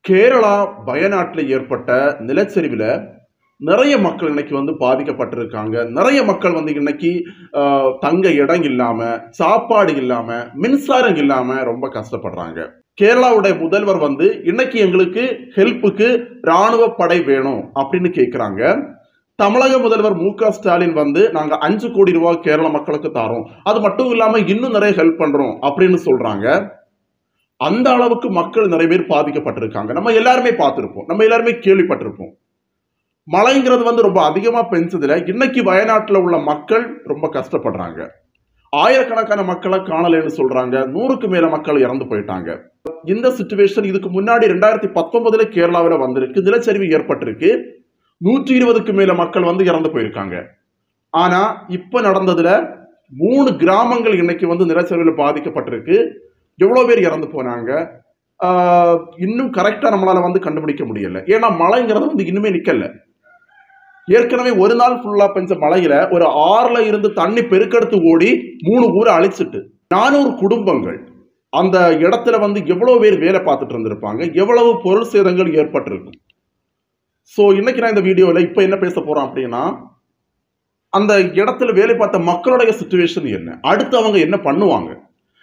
கேரளா வயநாட்டில் ஏற்பட்ட நிலச்சரிவில் நிறைய மக்கள் இன்னைக்கு பாதிக்கப்பட்டிருக்காங்க. நிறைய மக்கள் இன்னைக்கு தங்க இடம் இல்லாம, சாப்பாடு இல்லாம, மின்சாரம் இல்லாம ரொம்ப கஷ்டப்படுறாங்க. கேரளாவுடைய முதல்வர் இன்னைக்கு எங்களுக்கு ஹெல்ப்புக்கு ராணுவ படை வேணும் அப்படின்னு கேட்கிறாங்க. தமிழக முதல்வர் மு.க.ஸ்டாலின் நாங்க 5 கோடி ரூபாய் கேரள மக்களுக்கு தாரோம், அது மட்டும் இல்லாம இன்னும் நிறைய ஹெல்ப் பண்றோம் அப்படின்னு சொல்றாங்க. அந்த அளவுக்கு மக்கள் நிறைய பேர் பாதிக்கப்பட்டிருக்காங்க. நம்ம எல்லாருமே பார்த்திருப்போம், நம்ம எல்லாருமே கேள்விப்பட்டிருப்போம். மழைங்கிறது ரொம்ப அதிகமா பெஞ்சதுல இன்னைக்கு வயநாட்டுல உள்ள மக்கள் ரொம்ப கஷ்டப்படுறாங்க. ஆயிரக்கணக்கான மக்களை காணலைன்னு சொல்றாங்க. 100க்கு மேல மக்கள் இறந்து போயிட்டாங்க. இந்த சிச்சுவேஷன் இதுக்கு முன்னாடி 2019 கேரளாவில் வந்திருக்கு, நிலச்சரிவு ஏற்பட்டிருக்கு. 120க்கு மேல மக்கள் இறந்து போயிருக்காங்க. ஆனா இப்ப நடந்ததுல 3 கிராமங்கள் இன்னைக்கு நிலச்சரிவில் பாதிக்கப்பட்டிருக்கு. எவ்வளவு பேர் இறந்து போனாங்க இன்னும் கரெக்டா நம்மளால கண்டுபிடிக்க முடியல. ஏன்னா மழைங்கிறது இன்னுமே நிக்கல. ஏற்கனவே ஒரு நாள் ஃபுல்லா பெஞ்ச மழையில ஒரு ஆறுல இருந்து தண்ணி பெருக்கெடுத்து ஓடி 3 ஊரை அழிச்சிட்டு 400 குடும்பங்கள் அந்த இடத்துல எவ்வளவு பேர் வேலை பார்த்துட்டு இருந்திருப்பாங்க, எவ்வளவு பொருள் சேதங்கள் ஏற்பட்டிருக்கும். சோ இன்னைக்கு நான் இந்த வீடியோல இப்ப என்ன பேச போறோம் அப்படின்னா, அந்த இடத்துல வேலை பார்த்த மக்களுடைய சிச்சுவேஷன் என்ன, அடுத்து அவங்க என்ன பண்ணுவாங்க,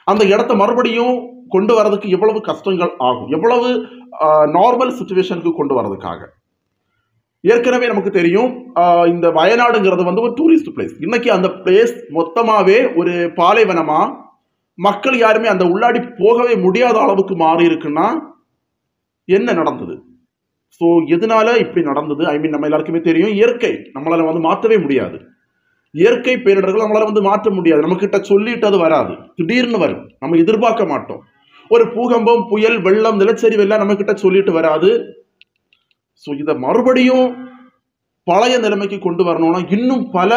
அந்த இடத்த மறுபடியும் கொண்டு வரதுக்கு எவ்வளவு கஷ்டங்கள் ஆகும், எவ்வளவு நார்மல் சிச்சுவேஷனுக்கு கொண்டு வரதுக்காக. ஏற்கனவே நமக்கு தெரியும் இந்த வயநாடுங்கிறது ஒரு டூரிஸ்ட் பிளேஸ். இன்னைக்கு அந்த பிளேஸ் மொத்தமாவே ஒரு பாலைவனமா, மக்கள் யாருமே அந்த உள்ளாடி போகவே முடியாத அளவுக்கு மாறி இருக்குன்னா என்ன நடந்தது? ஸோ எதனால இப்படி நடந்தது? நம்ம எல்லாருக்குமே தெரியும், இயற்கை நம்மளால மாற்றவே முடியாது. இயற்கை பேரிடர்கள் நம்மளால மாற்ற முடியாது. நம்ம கிட்ட சொல்லிட்டு அது வராது, திடீர்னு வரும், நம்ம எதிர்பார்க்க மாட்டோம். ஒரு பூகம்பம், புயல், வெள்ளம், நிலச்சரிவு எல்லாம் நம்ம கிட்ட சொல்லிட்டு வராது. ஸோ இதை மறுபடியும் பழைய நிலைமைக்கு கொண்டு வரணும்னா இன்னும் பல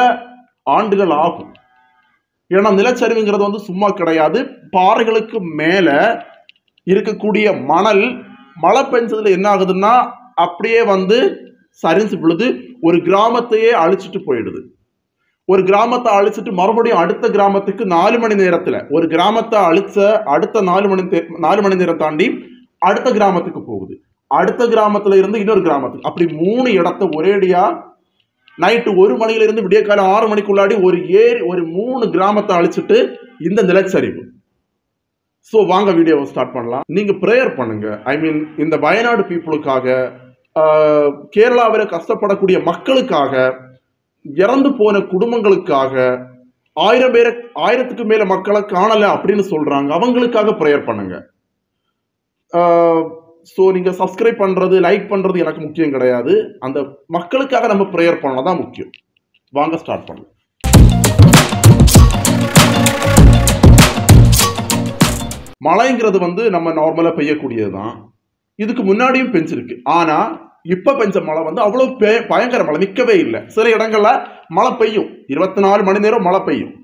ஆண்டுகள் ஆகும். ஏன்னா நிலச்சரிவுங்கிறது சும்மா கிடையாது. பாறைகளுக்கு மேல இருக்கக்கூடிய மணல் மழை பெஞ்சதுல என்ன ஆகுதுன்னா அப்படியே சரிஞ்சு விழுது, ஒரு கிராமத்தையே அழிச்சிட்டு போயிடுது. ஒரு கிராமத்தை அழிச்சிட்டு மறுபடியும் அடுத்த கிராமத்துக்கு 4 மணி நேரத்துல, ஒரு கிராமத்தை அழிச்ச அடுத்த 4 மணி நேரம் தாண்டி அடுத்த கிராமத்துக்கு போகுது. அடுத்த கிராமத்துல இருந்து இன்னொரு கிராமத்துக்கு, அப்படி 3 இடத்தை ஒரேடியா நைட்டு 1 மணில இருந்து விடிய காலம் 6 மணிக்குள்ளாடி ஒரு 3 கிராமத்தை அழிச்சிட்டு இந்த நிலச்சரிவு. ஸோ வாங்க வீடியோவை ஸ்டார்ட் பண்ணலாம். நீங்க ப்ரேயர் பண்ணுங்க. இந்த வயநாடு பீப்புளுக்காக, கேரளாவில் கஷ்டப்படக்கூடிய மக்களுக்காக, இறந்து போன குடும்பங்களுக்காக, 1000க்கு மேல மக்களை காணல அப்படின்னு சொல்றாங்க, அவங்களுக்காக ப்ரேயர் பண்ணுங்க. ஸோ நீங்க சப்ஸ்கிரைப் பண்றது, லைக் பண்றது எனக்கு முக்கியம் கிடையாது. அந்த மக்களுக்காக நம்ம ப்ரேயர் பண்ணதான் முக்கியம். வாங்க ஸ்டார்ட் பண்ணலாம். மழைங்கிறது நம்ம நார்மலா பெய்யக்கூடியதுதான். இதுக்கு முன்னாடியும் பெஞ்சிருக்கு. ஆனா இப்ப பெஞ்ச மழை அவ்வளவு பயங்கர மழை நிக்கவே இல்லை. சில இடங்கள்ல மழை பெய்யும், 24 மணி நேரம் மழை பெய்யும்.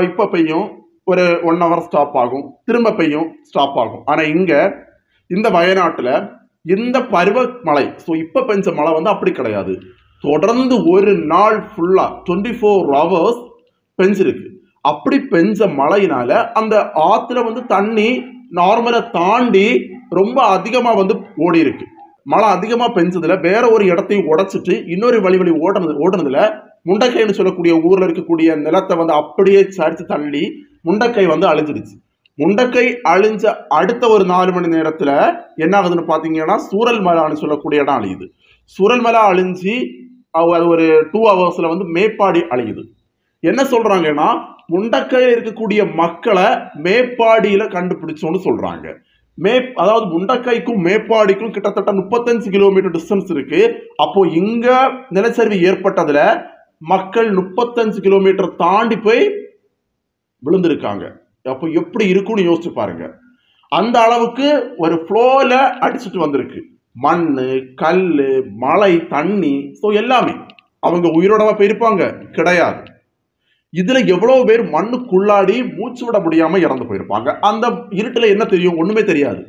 இப்ப பெய்யும், ஒரு 1 hour ஸ்டாப் ஆகும், திரும்ப பெய்யும், ஸ்டாப் ஆகும். ஆனா இங்க இந்த வயநாட்டுல இந்த பருவ மழை, ஸோ இப்ப பெஞ்ச மழை அப்படி கிடையாது. தொடர்ந்து ஒரு நாள் ஃபுல்லா 24 hours பெஞ்சிருக்கு. அப்படி பெஞ்ச மழையினால அந்த ஆத்துல தண்ணி நார்மலா தாண்டி ரொம்ப அதிகமா ஓடி இருக்கு. மழை அதிகமா பெஞ்சதுல வேற ஒரு இடத்தையும் உடைச்சிட்டு இன்னொரு வழி ஓடுனதுல முண்டக்கைன்னு சொல்லக்கூடிய ஊர்ல இருக்கக்கூடிய நிலத்தை அப்படியே சரிச்சு தள்ளி முண்டக்கை அழிஞ்சிடுச்சு. முண்டக்கை அழிஞ்ச அடுத்த ஒரு 4 மணி நேரத்துல என்ன ஆகுதுன்னு பாத்தீங்கன்னா, சூரல் மலான்னு சொல்லக்கூடிய இடம் அழியுது. சூரல் மலா அழிஞ்சு அது ஒரு 2 hours மேப்பாடி அழியுது. என்ன சொல்றாங்கன்னா, முண்டக்கையில் இருக்கக்கூடிய மக்களை மேப்பாடியில கண்டுபிடிச்சோன்னு சொல்றாங்க. அதாவது முண்டக்கைக்கும் மேப்பாடிக்கும் கிட்டத்தட்ட 35 கிலோமீட்டர் டிஸ்டன்ஸ் இருக்கு. அப்போ இங்க நிலச்சரிவு ஏற்பட்டதுல மக்கள் 35 கிலோமீட்டர் தாண்டி போய் விழுந்திருக்காங்க. அப்போ எப்படி இருக்கும்னு யோசிச்சு பாருங்க. அந்த அளவுக்கு ஒரு ஃப்ளோல அடிச்சுட்டு வந்திருக்கு. மண்ணு, கல்லு, மழை, தண்ணி, ஸோ எல்லாமே. அவங்க உயிரோடவா போயிருப்பாங்க? கிடையாது. இதுல எவ்வளவு பேர் மண்ணுக்குள்ளாடி மூச்சு விட முடியாம இறந்து போயிருப்பாங்க. அந்த இருட்டுல என்ன தெரியும்? ஒண்ணுமே தெரியாது.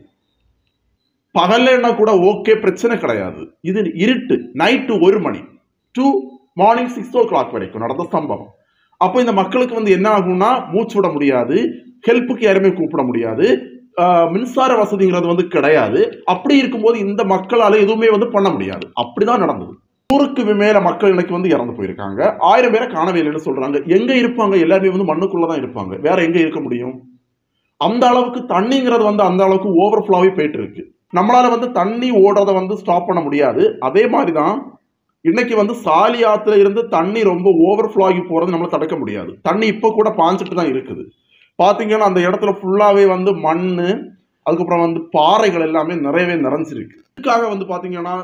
பகல்னா கூட ஓகே, பிரச்சனை கிடையாது. இது இருட்டு, night 1 money to morning 6 o'clock வரைக்கும் நடந்த சம்பவம். அப்போ இந்த மக்களுக்கு என்ன ஆகும்னா, மூச்சு விட முடியாது, ஹெல்ப்புக்கு யாருமே கூப்பிட முடியாது. மின்சார வசதிங்கிறது வந்து கிடையாது. அப்படி இருக்கும்போது இந்த மக்களால எதுவுமே வந்து பண்ண முடியாது. அப்படிதான் நடந்தது. 100க்கு மேல மக்கள் இன்னைக்கு வந்து இறந்து போயிருக்காங்க. 1000 பேரை காணவே இல்லைன்னு சொல்றாங்க. எங்க இருப்பாங்க? எல்லாருமே வந்து மண்ணுக்குள்ள தான் இருப்பாங்க. வேற எங்க இருக்க முடியும்? அந்த அளவுக்கு தண்ணிங்கிறது வந்து அந்த அளவுக்கு ஓவர்ஃப்ளோவே போயிட்டு இருக்கு. நம்மளால வந்து தண்ணி ஓடுறத வந்து ஸ்டாப் பண்ண முடியாது. அதே மாதிரி தான் இன்னைக்கு வந்து சாலி ஆத்துல இருந்து தண்ணி ரொம்ப ஓவர்ஃப்ளோ ஆகி போறது நம்மளால தடுக்க முடியாது. தண்ணி இப்ப கூட பாஞ்சிட்டு தான் இருக்குது. பாத்தீங்கன்னா அந்த இடத்துல ஃபுல்லாவே வந்து மண்ணு, அதுக்கப்புறம் வந்து பாறைகள் எல்லாமே நிறையவே நிறைஞ்சிருக்கு. இதுக்காக வந்து பாத்தீங்கன்னா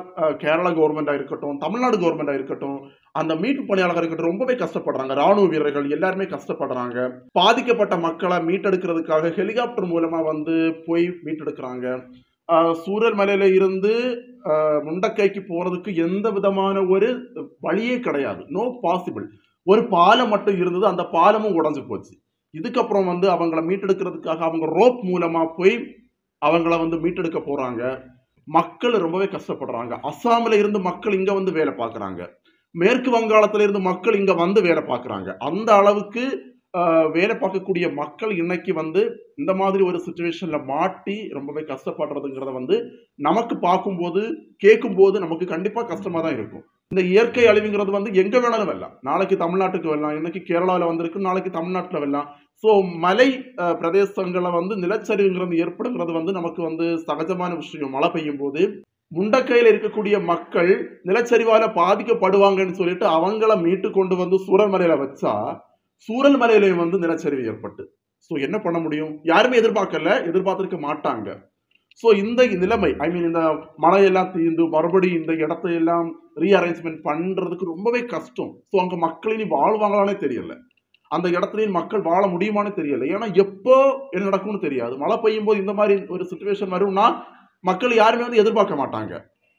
கேரளா கவர்மெண்டா இருக்கட்டும், தமிழ்நாடு கவர்மெண்டா இருக்கட்டும், அந்த மீட்பு பணியாளர்கள் இருக்கட்டும் ரொம்பவே கஷ்டப்படுறாங்க. ராணுவ வீரர்கள் எல்லாருமே கஷ்டப்படுறாங்க. பாதிக்கப்பட்ட மக்களை மீட்டெடுக்கிறதுக்காக ஹெலிகாப்டர் மூலமா வந்து போய் மீட்டெடுக்கிறாங்க. சூரல் மலையில இருந்து முண்டக்கைக்கு போறதுக்கு எந்த விதமான ஒரு வழியே கிடையாது. No possible. ஒரு பாலம் மட்டும் இருந்தது. அந்த பாலமும் உடைஞ்சு போச்சு. இதுக்கப்புறம் வந்து அவங்கள மீட்டெடுக்கிறதுக்காக அவங்க ரோப் மூலமா போய் அவங்கள வந்து மீட்டெடுக்க போறாங்க. மக்கள் ரொம்பவே கஷ்டப்படுறாங்க. அஸ்ஸாம்ல இருந்து மக்கள் இங்க வந்து வேலை பார்க்குறாங்க. மேற்கு வங்காளத்துல இருந்து மக்கள் இங்க வந்து வேலை பார்க்குறாங்க. அந்த அளவுக்கு வேலை பார்க்கக்கூடிய மக்கள் இன்னைக்கு வந்து இந்த மாதிரி ஒரு சிச்சுவேஷன்ல மாட்டி ரொம்பவே கஷ்டப்படுறதுங்கிறத வந்து நமக்கு பார்க்கும்போது, கேட்கும்போது நமக்கு கண்டிப்பா கஷ்டமா தான் இருக்கும். இந்த இயற்கை அழிவுங்கிறது வந்து எங்க வேணாலும் வரலாம். நாளைக்கு தமிழ்நாட்டுக்கு வரலாம். இன்னைக்கு கேரளால வந்திருக்கு. நாளைக்கு தமிழ்நாட்டுல வரலாம். ஸோ மலை பிரதேசங்கள்ல வந்து நிலச்சரிவுங்கிறது ஏற்படுங்கிறது வந்து நமக்கு வந்து சகஜமான விஷயம். மழை பெய்யும்போது முண்டக்கையில இருக்கக்கூடிய மக்கள் நிலச்சரிவால பாதிக்கப்படுவாங்கன்னு சொல்லிட்டு அவங்கள மீட்டு கொண்டு வந்து சூரல்மலையில வச்சா, சூரல்மலையில வந்து நிலச்சரிவு ஏற்பட்டு. ஸோ என்ன பண்ண முடியும்? யாருமே எதிர்பார்க்கல. எதிர்பார்த்திருக்க மாட்டாங்க. ஸோ இந்த நிலைமை ஐ மீன் இந்த மழையெல்லாம் தீர்ந்து மறுபடியும் இந்த இடத்தை எல்லாம் ரீஅரேஞ்ச்மெண்ட் பண்றதுக்கு ரொம்பவே கஷ்டம். ஸோ அங்க மக்கள் இனி வாழ்வாங்களானே தெரியல. அந்த இடத்துலயும் மக்கள் வாழ முடியுமான்னு தெரியல. ஏன்னா எப்போ என்ன நடக்கும்னு தெரியாது. மழை பெய்யும் போது இந்த மாதிரி ஒரு சிச்சுவேஷன் வரும்னா மக்கள் யாருமே வந்து எதிர்பார்க்க மாட்டாங்க.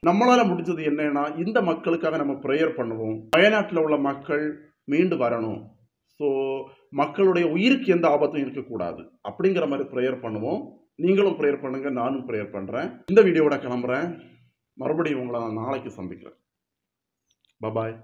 நம்மளால முடிஞ்சது என்னன்னா இந்த மக்களுக்காக நம்ம ப்ரேயர் பண்ணுவோம். வயநாட்டில் உள்ள மக்கள் மீண்டு வரணும். ஸோ மக்களுடைய உயிருக்கு எந்த ஆபத்தும் இருக்கக்கூடாது அப்படிங்கிற மாதிரி ப்ரேயர் பண்ணுவோம். நீங்களும் ப்ரேயர் பண்ணுங்க, நானும் ப்ரேயர் பண்றேன். இந்த வீடியோவோட கிளம்புறேன். மறுபடியும் உங்களை நான் நாளைக்கு சந்திக்கிறேன். பாய்.